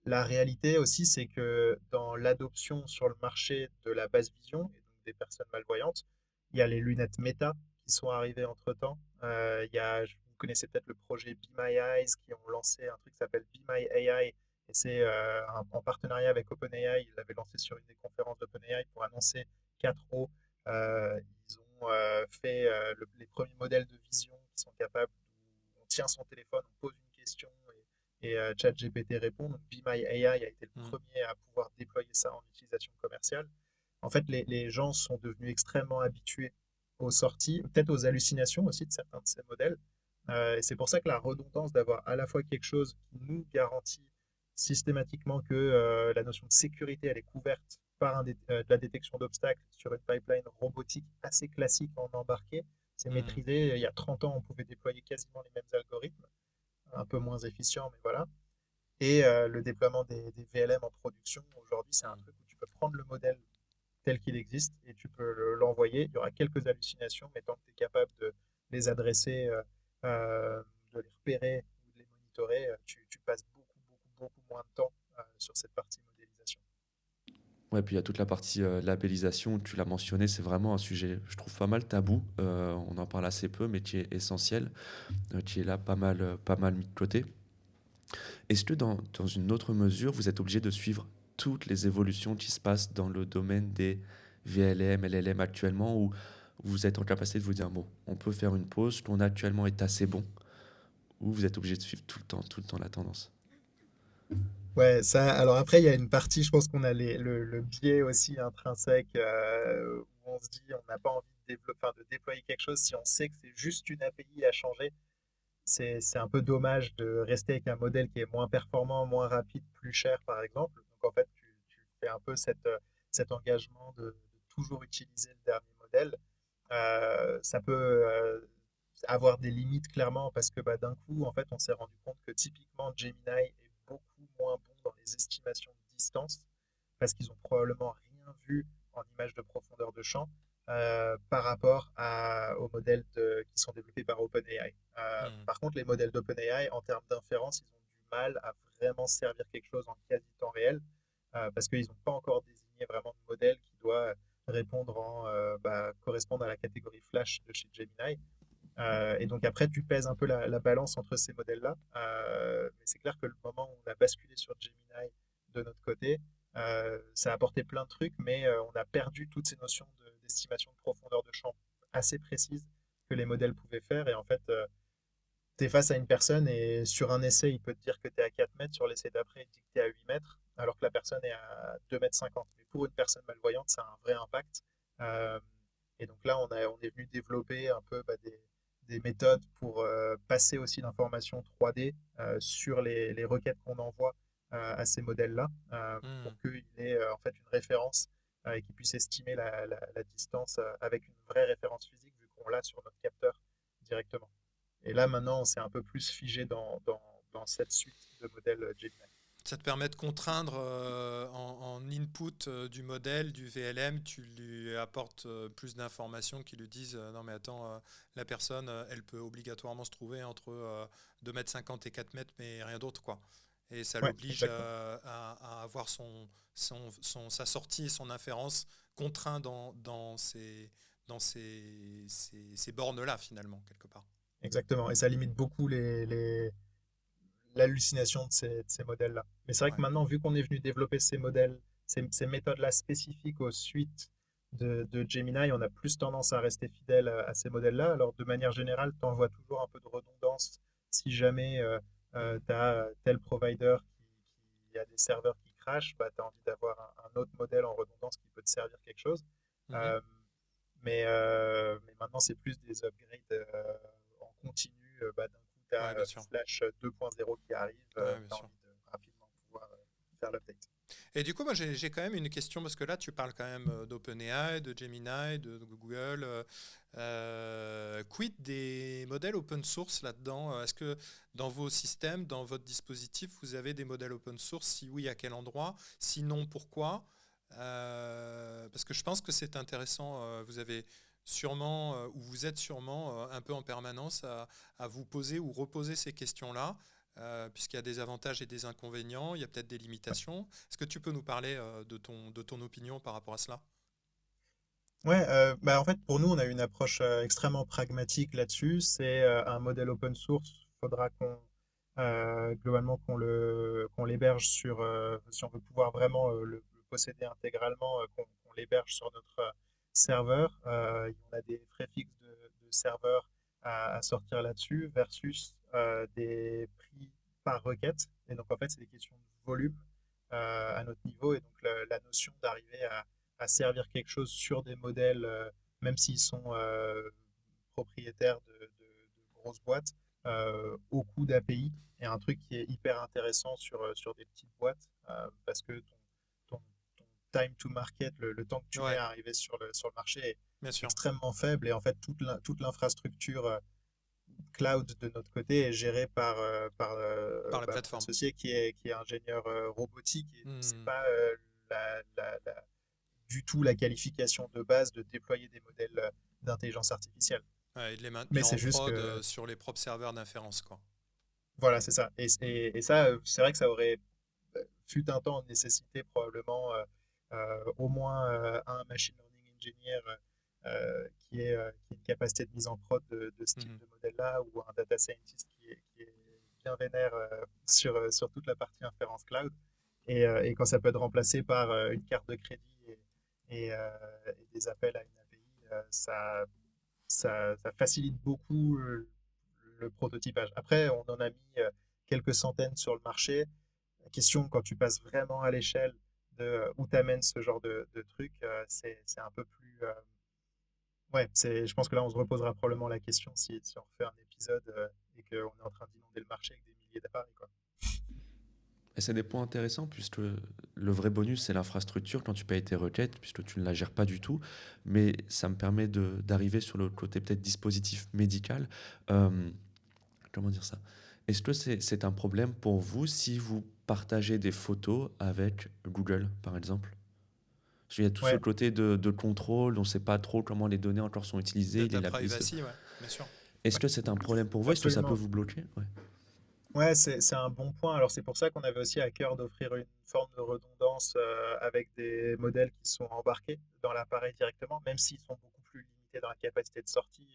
La réalité aussi, c'est que dans l'adoption sur le marché de la basse vision, et donc des personnes malvoyantes, il y a les lunettes Meta qui sont arrivées entre-temps. Vous connaissez peut-être le projet Be My Eyes qui ont lancé un truc qui s'appelle Be My AI. Et c'est en partenariat avec OpenAI. Ils l'avaient lancé sur une des conférences d'OpenAI pour annoncer 4O. Ils ont fait les premiers modèles de vision qui sont capables, où on tient son téléphone, on pose une question et ChatGPT répond. Donc, Be My AI a été le Mm. premier à pouvoir déployer ça en utilisation commerciale. En fait, les gens sont devenus extrêmement habitués aux sorties, peut-être aux hallucinations aussi de certains de ces modèles. Et c'est pour ça que la redondance d'avoir à la fois quelque chose qui nous garantit systématiquement que la notion de sécurité elle est couverte par de la détection d'obstacles sur une pipeline robotique assez classique en embarqué. C'est Mm. maîtrisé. Il y a 30 ans, on pouvait déployer quasiment les mêmes algorithmes, un peu moins efficients, mais voilà. Et le déploiement des VLM en production, aujourd'hui, c'est un Mm. truc où tu peux prendre le modèle tel qu'il existe et tu peux l'envoyer. Il y aura quelques hallucinations, mais tant que tu es capable de les adresser, de les repérer ou de les monitorer, tu passes beaucoup moins de temps sur cette partie modélisation. Ouais, puis il y a toute la partie labellisation, tu l'as mentionné, c'est vraiment un sujet, je trouve pas mal tabou. On en parle assez peu, mais qui est essentiel. Qui est là pas mal mis de côté. Est-ce que dans une autre mesure, vous êtes obligé de suivre toutes les évolutions qui se passent dans le domaine des VLM, LLM actuellement, ou vous êtes en capacité de vous dire, bon, on peut faire une pause, ce qu'on a actuellement est assez bon, ou vous êtes obligé de suivre tout le temps la tendance? Ouais, ça, alors après, il y a une partie, je pense qu'on a le biais aussi intrinsèque où on se dit on n'a pas envie de déployer quelque chose si on sait que c'est juste une API à changer. C'est un peu dommage de rester avec un modèle qui est moins performant, moins rapide, plus cher, par exemple. Donc, en fait, tu fais un peu cet engagement de toujours utiliser le dernier modèle. Ça peut avoir des limites, clairement, parce que bah, d'un coup, en fait, on s'est rendu compte que typiquement, Gemini est beaucoup moins bon dans les estimations de distance, parce qu'ils ont probablement rien vu en image de profondeur de champ par rapport aux modèles qui sont développés par OpenAI. Mm. Par contre, les modèles d'OpenAI, en termes d'inférence, ils ont du mal à vraiment servir quelque chose en quasi temps réel, parce qu'ils n'ont pas encore désigné vraiment de modèle qui doit correspondre à la catégorie Flash de chez Gemini. Et donc après, tu pèses un peu la balance entre ces modèles-là. Mais c'est clair que le moment où on a basculé sur Gemini de notre côté, ça a apporté plein de trucs, mais on a perdu toutes ces notions d'estimation de profondeur de champ assez précises que les modèles pouvaient faire. Et en fait, tu es face à une personne et sur un essai, il peut te dire que tu es à 4 mètres, sur l'essai d'après, il te dit que tu es à 8 mètres, alors que la personne est à 2 mètres 50. Mais pour une personne malvoyante, ça a un vrai impact. Euh, et donc là, on est venu développer un peu des méthodes pour passer aussi l'information 3D sur les requêtes qu'on envoie à ces modèles-là, Mm. pour qu'il ait en fait une référence et qu'il puisse estimer la distance avec une vraie référence physique, vu qu'on l'a sur notre capteur directement. Et là, maintenant, on s'est un peu plus figé dans cette suite de modèles Gemini. Ça te permet de contraindre en input du modèle, du VLM, tu lui apportes plus d'informations qui lui disent non mais attends, la personne, elle peut obligatoirement se trouver entre 2,50 m et 4 mètres, mais rien d'autre, quoi. Et ça Ouais, l'oblige exactement. à avoir sa sortie et son inférence contraint dans ces bornes-là, finalement, quelque part. Exactement. Et ça limite beaucoup l'hallucination de ces modèles-là. Mais c'est vrai que Ouais. maintenant, vu qu'on est venu développer ces modèles, ces méthodes-là spécifiques aux suites de Gemini, on a plus tendance à rester fidèle à ces modèles-là. Alors, de manière générale, tu envoies toujours un peu de redondance si jamais tu as tel provider qui a des serveurs qui crashent, bah, tu as envie d'avoir un autre modèle en redondance qui peut te servir quelque chose. Mhm. Euh, mais maintenant, c'est plus des upgrades en continu. D'un coup, tu Ouais, as bien sûr. Flash 2.0 qui arrive, tu Ouais, bien as sûr. envie de rapidement pouvoir faire l'update. Et du coup, moi, j'ai quand même une question, parce que là, tu parles quand même d'OpenAI, de Gemini, de Google. Quid des modèles open source là-dedans? Est-ce que dans vos systèmes, dans votre dispositif, vous avez des modèles open source? Si oui, à quel endroit? Sinon, pourquoi? Parce que je pense que c'est intéressant. Vous avez sûrement, ou vous êtes sûrement un peu en permanence à vous poser ou reposer ces questions-là. puisqu'il y a des avantages et des inconvénients, il y a peut-être des limitations. Est-ce que tu peux nous parler de ton opinion par rapport à cela? Ouais, bah, en fait, pour nous, on a une approche extrêmement pragmatique là-dessus. C'est un modèle open source. Il faudra globalement qu'on l'héberge sur, si on veut pouvoir vraiment le posséder intégralement, qu'on l'héberge sur notre serveur. On a des frais fixes de serveur à sortir là-dessus versus des prix par requête. Et donc, en fait, c'est des questions de volume à notre niveau. Et donc, la notion d'arriver à servir quelque chose sur des modèles, même s'ils sont propriétaires de grosses boîtes, au coût d'API, est un truc qui est hyper intéressant sur des petites boîtes, parce que ton, ton time to market, le temps que tu mets Ouais, à arriver sur le marché est bien sûr. extrêmement faible, et en fait toute l'infrastructure cloud de notre côté est gérée Par la bah, mon plateforme. associé qui est ingénieur robotique, et c'est Hmm. pas du tout la qualification de base de déployer des modèles d'intelligence artificielle. Ouais, et de les Mais maintenir c'est en juste prod que, sur les propres serveurs d'inférence, quoi. voilà, c'est ça. Et ça, c'est vrai que ça aurait, fut un temps, nécessité probablement au moins un machine learning engineer qui ait une capacité de mise en prod de ce type Mhm. de modèle-là, ou un data scientist qui est bien vénère sur toute la partie inférence cloud. Et quand ça peut être remplacé par une carte de crédit et des appels à une API, ça facilite beaucoup le prototypage. Après, on en a mis quelques centaines sur le marché. La question, quand tu passes vraiment à l'échelle de où t'amènes ce genre de truc, c'est un peu plus. Ouais, je pense que là, on se reposera probablement la question si on refait un épisode et qu'on est en train d'inonder le marché avec des milliers d'appareils, quoi. Et c'est des points intéressants puisque le vrai bonus, c'est l'infrastructure quand tu payes tes requêtes, puisque tu ne la gères pas du tout. Mais ça me permet d'arriver sur le côté peut-être dispositif médical. Euh, Comment dire ça? Est-ce que c'est un problème pour vous si vous partagez des photos avec Google, par exemple? Parce qu'il y a tout ce Ouais, côté de contrôle, on ne sait pas trop comment les données encore sont utilisées, il est Data la prise. privacy, ouais, bien sûr. Est-ce que c'est un problème pour vous? Est-ce que ça peut absolument. vous bloquer? Ouais. Ouais, c'est un bon point. Alors, c'est pour ça qu'on avait aussi à cœur d'offrir une forme de redondance avec des modèles qui sont embarqués dans l'appareil directement, même s'ils sont beaucoup plus limités dans la capacité de sortie.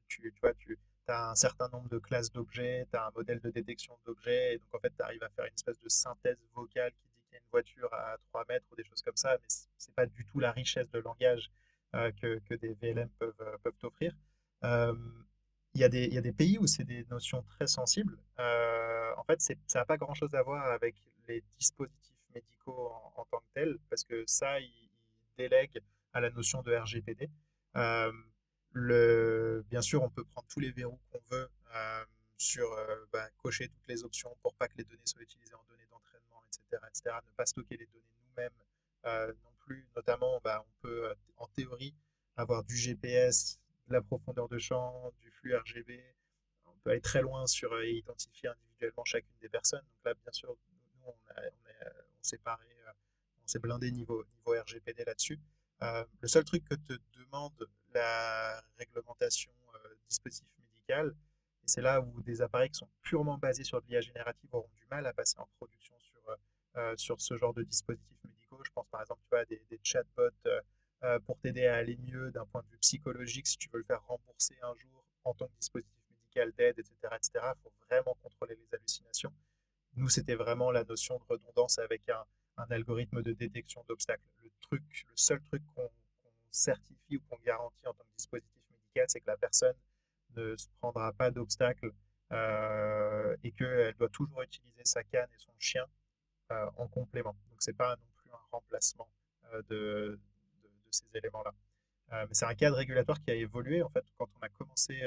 Tu vois, tu as un certain nombre de classes d'objets, tu as un modèle de détection d'objets, et donc en fait, tu arrives à faire une espèce de synthèse vocale qui dit qu'il y a une voiture à 3 mètres ou des choses comme ça, mais c'est pas du tout la richesse de langage que des VLM peuvent offrir. Euh, il y a des pays où c'est des notions très sensibles. En fait, ça n'a pas grand-chose à voir avec les dispositifs médicaux en tant que tels, parce que ça, ils délèguent à la notion de RGPD. Euh, Bien sûr, on peut prendre tous les verrous qu'on veut bah, cocher toutes les options pour pas que les données soient utilisées en données d'entraînement, etc., etc. Ne pas stocker les données nous-mêmes non plus. Notamment, bah, on peut en théorie avoir du GPS, de la profondeur de champ, du flux RGB. On peut aller très loin et identifier individuellement chacune des personnes. Donc là, bien sûr, nous, on s'est blindé niveau RGPD là-dessus. Le seul truc que te demande la réglementation dispositif médical, et c'est là où des appareils qui sont purement basés sur de l'IA générative auront du mal à passer en production sur ce genre de dispositifs médicaux. Je pense par exemple, tu vois, à des chatbots pour t'aider à aller mieux d'un point de vue psychologique, si tu veux le faire rembourser un jour en tant que dispositif médical d'aide, etc., etc. Il faut vraiment contrôler les hallucinations. Nous, c'était vraiment la notion de redondance avec un algorithme de détection d'obstacles. Le seul truc qu'on certifie ou qu'on garantit en tant que dispositif médical, c'est que la personne ne se prendra pas d'obstacles et qu'elle doit toujours utiliser sa canne et son chien en complément. Donc, c'est pas non plus un remplacement de ces éléments-là. Mais c'est un cadre régulatoire qui a évolué. En fait, quand on a commencé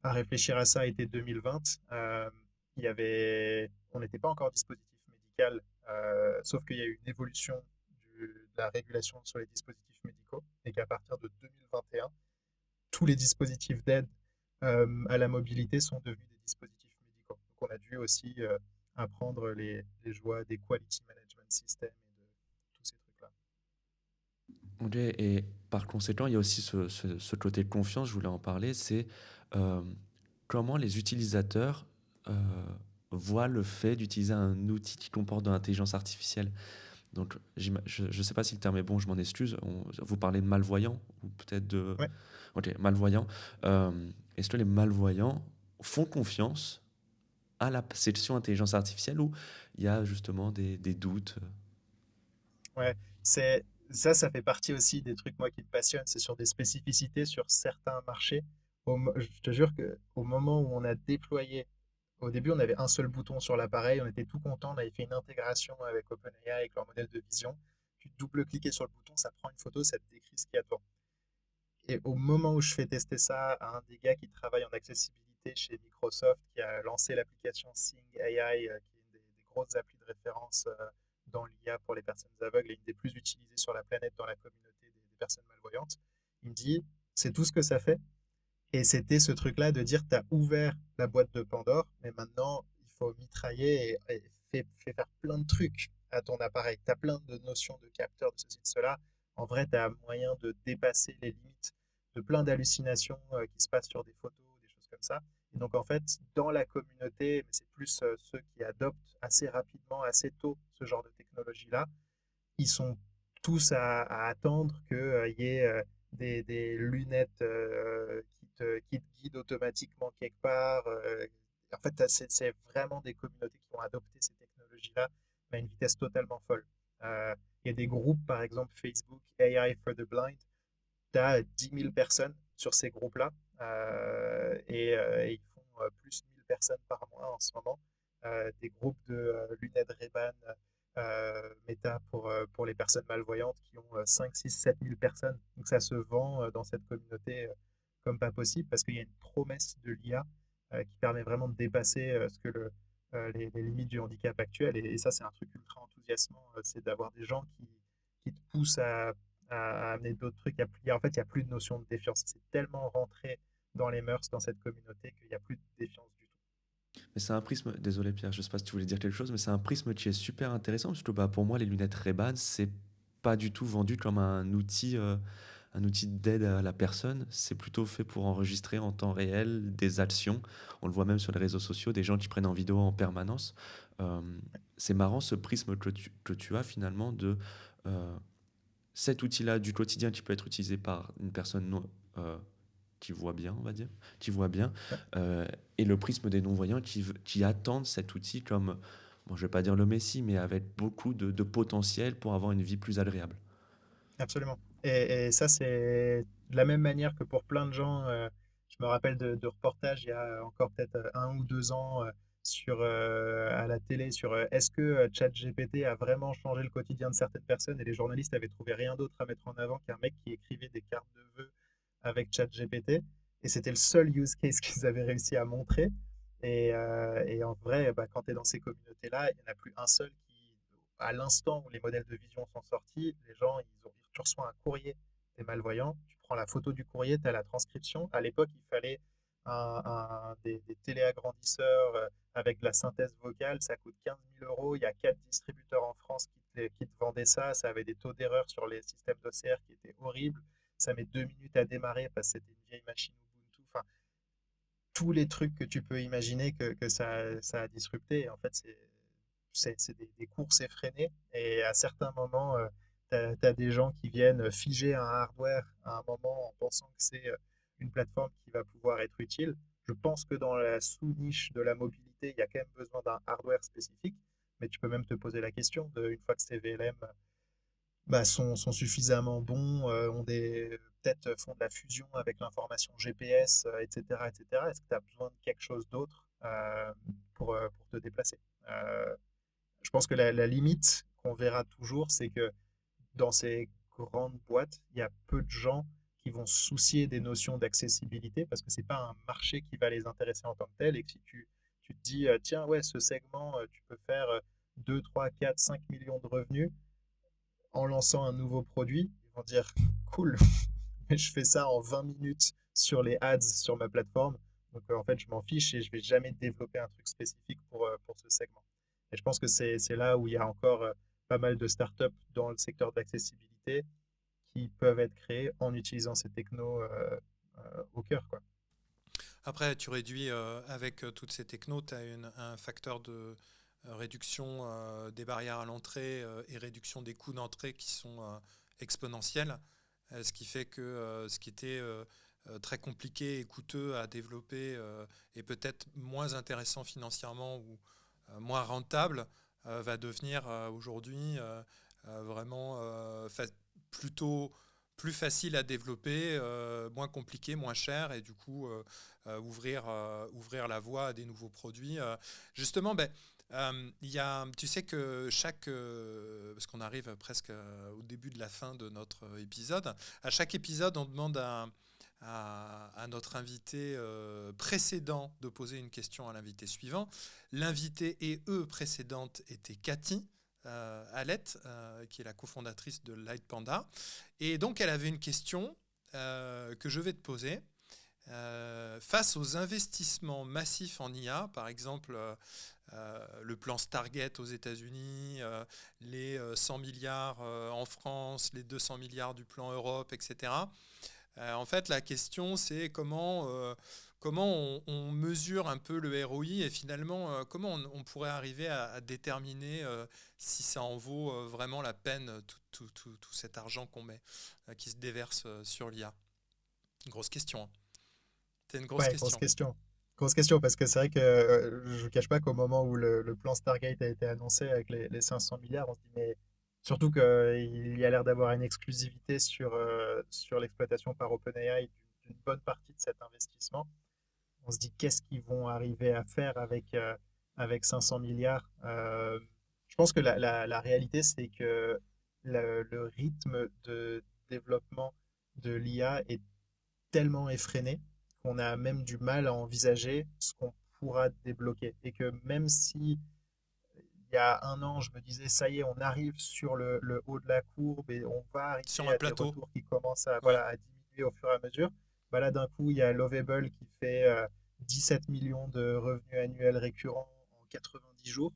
à réfléchir à ça été 2020. On n'était pas encore dispositif médical, sauf qu'il y a eu une évolution de la régulation sur les dispositifs médicaux et qu'à partir de 2021, tous les dispositifs d'aide à la mobilité sont devenus des dispositifs médicaux. Donc on a dû aussi apprendre les joies des quality management systems et de tous ces trucs-là. Ok, et par conséquent, il y a aussi ce côté de confiance, je voulais en parler, c'est euh, comment les utilisateurs euh, voient le fait d'utiliser un outil qui comporte de l'intelligence artificielle. Donc, je ne sais pas si le terme est bon, je m'en excuse. Vous parlez de malvoyants ou peut-être de... Ouais, Ok, malvoyants. Est-ce que les malvoyants font confiance à la sélection intelligence artificielle ou il y a justement des doutes? ouais. C'est, ça fait partie aussi des trucs, moi, qui me passionnent. C'est sur des spécificités sur certains marchés. Je te jure qu'au moment où on a déployé, au début, on avait un seul bouton sur l'appareil, on était tout content, on avait fait une intégration avec OpenAI, avec leur modèle de vision. Tu double-cliquais sur le bouton, ça prend une photo, ça te décrit ce qu'il y a devant. Et au moment où je fais tester ça à un des gars qui travaille en accessibilité chez Microsoft, qui a lancé l'application Sing AI, qui est une des grosses applis de référence dans l'IA pour les personnes aveugles et une des plus utilisées sur la planète dans la communauté des personnes malvoyantes, il me dit, c'est tout ce que ça fait. Et c'était ce truc-là de dire, tu as ouvert la boîte de Pandore, mais maintenant, il faut mitrailler et fait faire plein de trucs à ton appareil. Tu as plein de notions de capteurs, de ceci, de cela. En vrai, tu as moyen de dépasser les limites de plein d'hallucinations qui se passent sur des photos, des choses comme ça. Et donc, en fait, dans la communauté, mais c'est plus ceux qui adoptent assez rapidement, assez tôt, ce genre de technologie-là, ils sont tous à attendre qu'il y ait des lunettes qui te guident automatiquement quelque part. En fait, c'est vraiment des communautés qui vont adopter ces technologies-là, mais à une vitesse totalement folle. Il y a des groupes, par exemple Facebook, AI for the Blind, tu as 10 000 personnes sur ces groupes-là, et ils font plus 1000 personnes par mois en ce moment. Des groupes de lunettes Ray-Ban Meta pour les personnes malvoyantes qui ont 5, 6, 7 000 personnes. Donc ça se vend dans cette communauté comme pas possible parce qu'il y a une promesse de l'IA qui permet vraiment de dépasser les limites du handicap actuel. Et ça, c'est un truc ultra enthousiasmant, c'est d'avoir des gens qui te poussent à amener d'autres trucs. En fait, il n'y a plus de notion de défiance. C'est tellement rentré dans les mœurs, dans cette communauté, qu'il n'y a plus de défiance du tout. Mais c'est un prisme, désolé Pierre, je sais pas si tu voulais dire quelque chose, mais c'est un prisme qui est super intéressant parce que bah, pour moi, les lunettes Ray-Ban, c'est pas du tout vendu comme un outil d'aide à la personne. C'est plutôt fait pour enregistrer en temps réel des actions. On le voit même sur les réseaux sociaux, des gens qui prennent en vidéo en permanence. Euh, c'est marrant ce prisme que tu as finalement de euh, cet outil-là du quotidien qui peut être utilisé par une personne qui voit bien, on va dire, qui voit bien, Ouais, euh, et le prisme des non-voyants qui attendent cet outil comme, bon, je vais pas dire le Messie, mais avec beaucoup de potentiel pour avoir une vie plus agréable. absolument. Et ça, c'est de la même manière que pour plein de gens. Je me rappelle de reportages il y a encore peut-être 1 ou 2 ans à la télé sur est-ce que ChatGPT a vraiment changé le quotidien de certaines personnes et les journalistes avaient trouvé rien d'autre à mettre en avant qu'un mec qui écrivait des cartes de vœux avec ChatGPT. Et c'était le seul use case qu'ils avaient réussi à montrer. Et en vrai, bah, quand tu es dans ces communautés-là, il n'y en a plus un seul qui, à l'instant où les modèles de vision sont sortis, les gens, tu reçois un courrier, tu es malvoyant, tu prends la photo du courrier, tu as la transcription. À l'époque, il fallait des téléagrandisseurs avec de la synthèse vocale, ça coûte 15 000 euros. Il y a 4 distributeurs en France qui te vendaient ça. Ça avait des taux d'erreur sur les systèmes d'OCR qui étaient horribles. Ça met 2 minutes à démarrer parce que c'était une vieille machine Ubuntu. Enfin, tous les trucs que tu peux imaginer que ça a disrupté. En fait, c'est des courses effrénées. Et à certains moments, tu as des gens qui viennent figer un hardware à un moment en pensant que c'est une plateforme qui va pouvoir être utile. Je pense que dans la sous-niche de la mobilité, il y a quand même besoin d'un hardware spécifique. Mais tu peux même te poser la question de, une fois que ces VLM bah, sont suffisamment bons, peut-être font de la fusion avec l'information GPS, etc., etc. Est-ce que tu as besoin de quelque chose d'autre pour te déplacer? Euh, je pense que la limite qu'on verra toujours, c'est que dans ces grandes boîtes, il y a peu de gens qui vont se soucier des notions d'accessibilité parce que c'est pas un marché qui va les intéresser en tant que tel. Et que si tu te dis, tiens, ouais, ce segment, tu peux faire 2, 3, 4, 5 millions de revenus en lançant un nouveau produit, ils vont dire cool, mais je fais ça en 20 minutes sur les ads sur ma plateforme. Donc en fait, je m'en fiche et je vais jamais développer un truc spécifique pour ce segment. Et je pense que c'est là où il y a encore pas mal de startups dans le secteur de l'accessibilité qui peuvent être créées en utilisant ces technos au cœur, quoi. Après, tu réduis avec toutes ces technos, tu as un facteur de réduction des barrières à l'entrée et réduction des coûts d'entrée qui sont exponentiels, ce qui fait que ce qui était très compliqué et coûteux à développer et peut-être moins intéressant financièrement ou moins rentable va devenir aujourd'hui vraiment plutôt plus facile à développer, moins compliqué, moins cher et du coup ouvrir la voie à des nouveaux produits. Justement, tu sais que parce qu'on arrive presque au début de la fin de notre épisode, à chaque épisode, on demande à notre invité précédent de poser une question à l'invité suivant. L'invité et précédente était Cathy Alette, qui est la cofondatrice de Light Panda. Et donc, elle avait une question que je vais te poser. Face aux investissements massifs en IA, par exemple le plan Stargate aux États-Unis, les 100 milliards en France, les 200 milliards du plan Europe, etc. En fait, la question, c'est comment on mesure un peu le ROI et finalement, comment on pourrait arriver à déterminer si ça en vaut vraiment la peine, tout cet argent qu'on met, qui se déverse sur l'IA. Grosse question. Hein. C'est une grosse Ouais, grosse question. question. Grosse question, parce que c'est vrai que je ne vous cache pas qu'au moment où le plan Stargate a été annoncé avec les 500 milliards, on se dit, mais surtout qu'il y a l'air d'avoir une exclusivité sur l'exploitation par OpenAI d'une bonne partie de cet investissement. On se dit, qu'est-ce qu'ils vont arriver à faire avec 500 milliards? Je pense que la réalité, c'est que le rythme de développement de l'IA est tellement effréné qu'on a même du mal à envisager ce qu'on pourra débloquer. Et que même si il y a un an, je me disais, ça y est, on arrive sur le haut de la courbe et on va Sur arriver un à des plateau. retours qui commencent à, Ouais. voilà, à diminuer au fur et à mesure. Bah là, d'un coup, il y a Lovable qui fait 17 millions de revenus annuels récurrents en 90 jours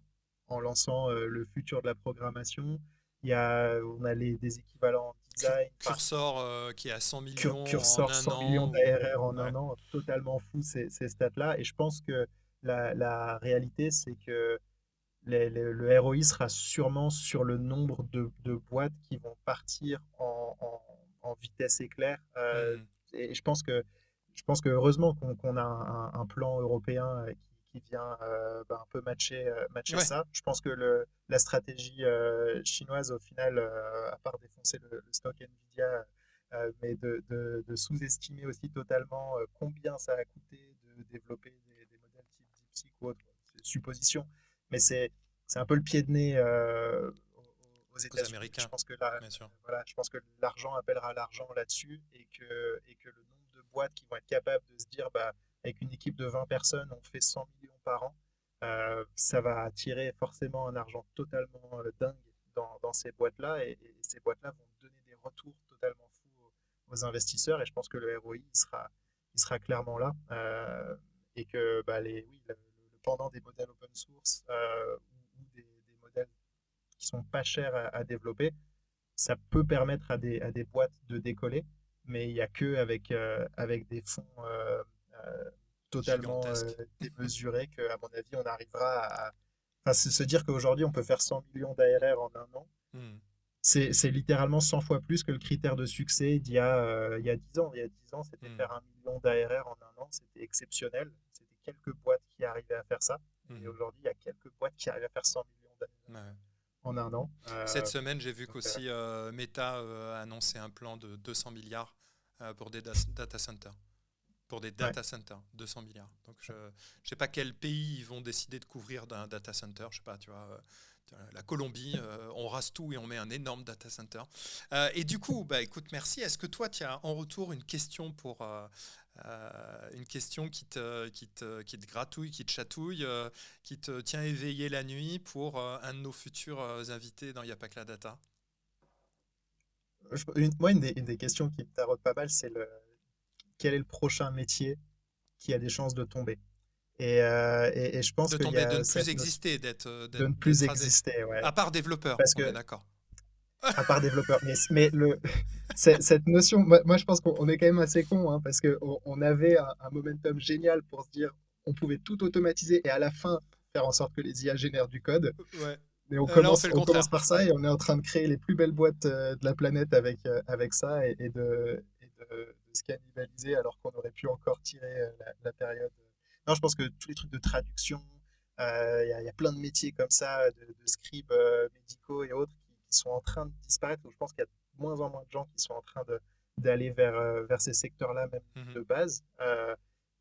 en lançant le futur de la programmation. On a des équivalents en design. Enfin, Cursor qui est à 100 millions en Cursor un 100 millions an. Ou... d'ARR en Ouais. un an, totalement fou ces stats-là. Et je pense que la réalité, c'est que le ROI sera sûrement sur le nombre de boîtes qui vont partir en vitesse éclair. Hmm. Et je pense que heureusement qu'on a un plan européen qui vient un peu matcher Ouais. ça. Je pense que la stratégie chinoise, au final, à part défoncer le stock Nvidia, mais de sous-estimer aussi totalement combien ça a coûté de développer des modèles type DeepSeek ou autre, c'est supposition. Mais c'est un peu le pied de nez aux Aux États-Unis. Je Américains, pense que bien sûr. voilà, je pense que l'argent appellera l'argent là-dessus et que le nombre de boîtes qui vont être capables de se dire, bah, avec une équipe de 20 personnes, on fait 100 millions par an, ça va attirer forcément un argent totalement dingue dans ces boîtes-là et ces boîtes-là vont donner des retours totalement fous aux investisseurs et je pense que le ROI il sera clairement là et que bah, oui, le pendant des modèles open source ou des modèles qui sont pas chers à développer, ça peut permettre à des boîtes de décoller, mais il n'y a que avec des fonds totalement Gigantesque. démesurés qu'à mon avis, on arrivera enfin, se dire qu'aujourd'hui, on peut faire 100 millions d'ARR en un an, Hmm. c'est littéralement 100 fois plus que le critère de succès il y a 10 ans. Il y a 10 ans, c'était Hmm. faire 1 million d'ARR en un an, c'était exceptionnel. C'était quelques boîtes qui arrivaient à faire ça. Et Hmm. aujourd'hui, il y a quelques boîtes qui arrivent à faire 100 millions d'ARR Ouais. en un an. Cette semaine, j'ai vu Donc, qu'aussi Meta a annoncé un plan de 200 milliards pour des data centers. Pour des ouais. data centers, 200 milliards. Donc je ne sais pas quel pays ils vont décider de couvrir d'un data center. Je sais pas, tu vois, la Colombie, on rase tout et on met un énorme data center. Et du coup, bah, écoute, merci. Est-ce que toi, tu as en retour une question une question qui te gratouille, qui te chatouille, qui te tient éveillé la nuit pour un de nos futurs invités dans Y'a pas que la data? Moi, une des questions qui me taraude pas mal, c'est quel est le prochain métier qui a des chances de tomber? Et je pense De qu'il y tomber, de a ne plus cette notion exister, de ne plus d'être rasé. exister, ouais. À part développeur, Parce on est que, d'accord. à part développeur, mais Cette notion, moi, je pense qu'on est quand même assez con, hein, parce qu'on avait un momentum génial pour se dire on pouvait tout automatiser et à la fin faire en sorte que les IA génèrent du code. Ouais. Mais Là, on fait le on commence contraire. par ça et on est en train de créer les plus belles boîtes de la planète avec ça et de se cannibaliser alors qu'on aurait pu encore tirer la période. Non, je pense que tous les trucs de traduction, il y a plein de métiers comme ça, de scribes médicaux et autres qui sont en train de disparaître. Donc, je pense qu'il y a de moins en moins de gens qui sont en train d'aller vers ces secteurs-là même Mhm. de base.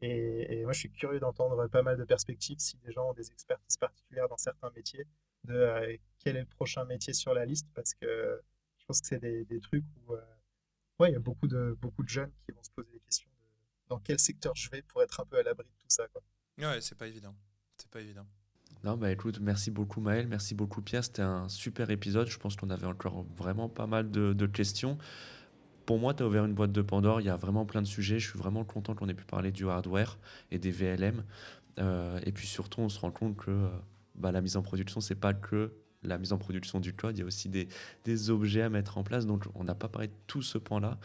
Et moi, je suis curieux d'entendre pas mal de perspectives si des gens ont des expertises particulières dans certains métiers de quel est le prochain métier sur la liste parce que je pense que c'est des trucs où ouais, il y a beaucoup de jeunes qui vont se poser des questions de dans quel secteur je vais pour être un peu à l'abri de tout ça, quoi. Ouais, c'est pas évident. C'est pas évident. Non, bah écoute, merci beaucoup Maël, merci beaucoup Pierre, c'était un super épisode. Je pense qu'on avait encore vraiment pas mal de questions. Pour moi, tu as ouvert une boîte de Pandore, il y a vraiment plein de sujets. Je suis vraiment content qu'on ait pu parler du hardware et des VLM. Et puis surtout, on se rend compte que bah, la mise en production, c'est pas que la mise en production du code, il y a aussi des objets à mettre en place. Donc, on n'a pas parlé de tout ce point-là.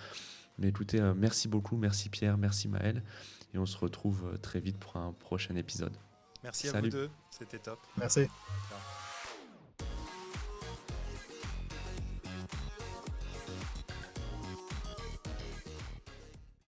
Mais écoutez, merci beaucoup, merci Pierre, merci Maël. Et on se retrouve très vite pour un prochain épisode. Merci à vous Salut! deux. C'était top. Merci. Ciao.